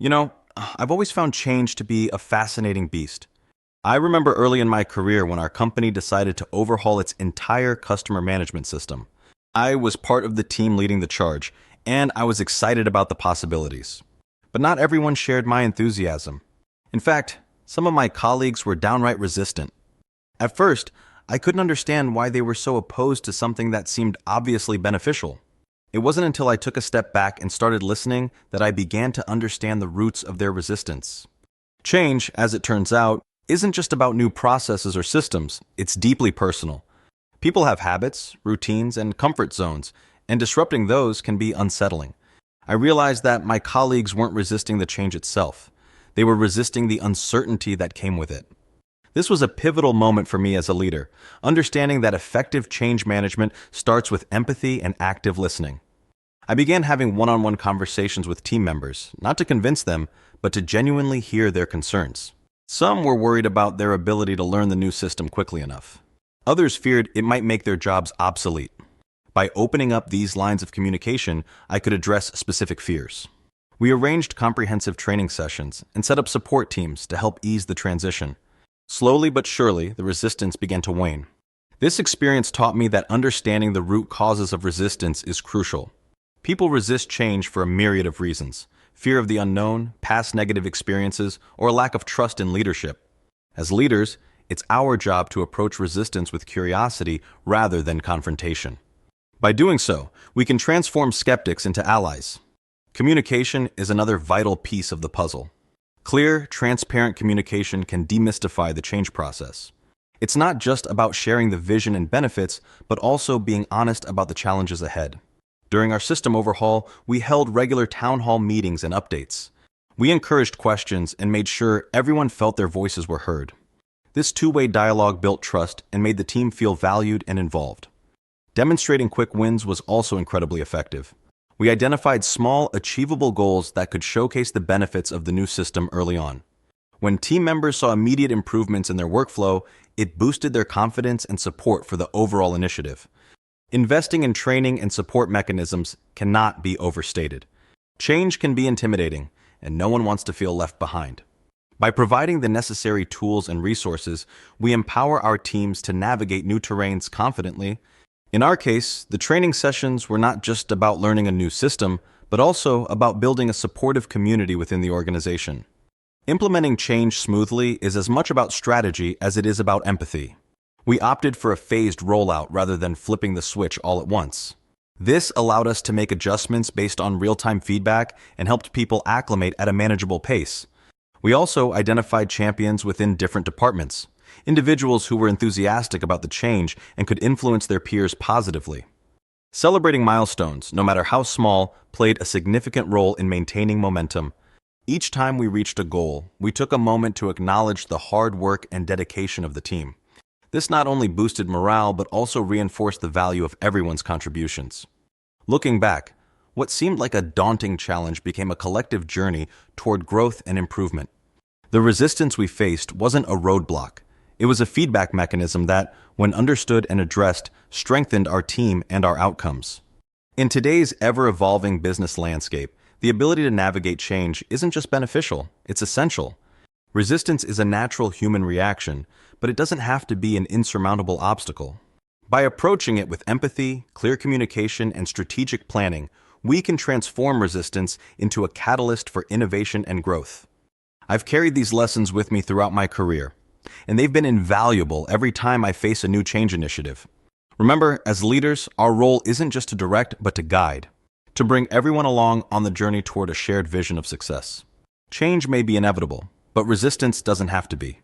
I've always found change to be a fascinating beast. I remember early in my career when our company decided to overhaul its entire customer management system. I was part of the team leading the charge, and I was excited about the possibilities. But not everyone shared my enthusiasm. In fact, some of my colleagues were downright resistant. At first, I couldn't understand why they were so opposed to something that seemed obviously beneficial. It wasn't until I took a step back and started listening that I began to understand the roots of their resistance. Change, as it turns out, isn't just about new processes or systems, it's deeply personal. People have habits, routines, and comfort zones, and disrupting those can be unsettling. I realized that my colleagues weren't resisting the change itself. They were resisting the uncertainty that came with it. This was a pivotal moment for me as a leader, understanding that effective change management starts with empathy and active listening. I began having one-on-one conversations with team members, not to convince them, but to genuinely hear their concerns. Some were worried about their ability to learn the new system quickly enough. Others feared it might make their jobs obsolete. By opening up these lines of communication, I could address specific fears. We arranged comprehensive training sessions and set up support teams to help ease the transition. Slowly but surely, the resistance began to wane. This experience taught me that understanding the root causes of resistance is crucial. People resist change for a myriad of reasons: fear of the unknown, past negative experiences, or a lack of trust in leadership. As leaders, it's our job to approach resistance with curiosity rather than confrontation. By doing so, we can transform skeptics into allies. Communication is another vital piece of the puzzle. Clear, transparent communication can demystify the change process. It's not just about sharing the vision and benefits, but also being honest about the challenges ahead. During our system overhaul, we held regular town hall meetings and updates. We encouraged questions and made sure everyone felt their voices were heard. This two-way dialogue built trust and made the team feel valued and involved. Demonstrating quick wins was also incredibly effective. We identified small, achievable goals that could showcase the benefits of the new system early on. When team members saw immediate improvements in their workflow, it boosted their confidence and support for the overall initiative. Investing in training and support mechanisms cannot be overstated. Change can be intimidating, and no one wants to feel left behind. By providing the necessary tools and resources, we empower our teams to navigate new terrains confidently. In our case, the training sessions were not just about learning a new system, but also about building a supportive community within the organization. Implementing change smoothly is as much about strategy as it is about empathy. We opted for a phased rollout rather than flipping the switch all at once. This allowed us to make adjustments based on real-time feedback and helped people acclimate at a manageable pace. We also identified champions within different departments, individuals who were enthusiastic about the change and could influence their peers positively. Celebrating milestones, no matter how small, played a significant role in maintaining momentum. Each time we reached a goal, we took a moment to acknowledge the hard work and dedication of the team. This not only boosted morale, but also reinforced the value of everyone's contributions. Looking back, what seemed like a daunting challenge became a collective journey toward growth and improvement. The resistance we faced wasn't a roadblock. It was a feedback mechanism that, when understood and addressed, strengthened our team and our outcomes. In today's ever-evolving business landscape, the ability to navigate change isn't just beneficial, it's essential. Resistance is a natural human reaction, but it doesn't have to be an insurmountable obstacle. By approaching it with empathy, clear communication, and strategic planning, we can transform resistance into a catalyst for innovation and growth. I've carried these lessons with me throughout my career, and they've been invaluable every time I face a new change initiative. Remember, as leaders, our role isn't just to direct, but to guide, to bring everyone along on the journey toward a shared vision of success. Change may be inevitable, but resistance doesn't have to be.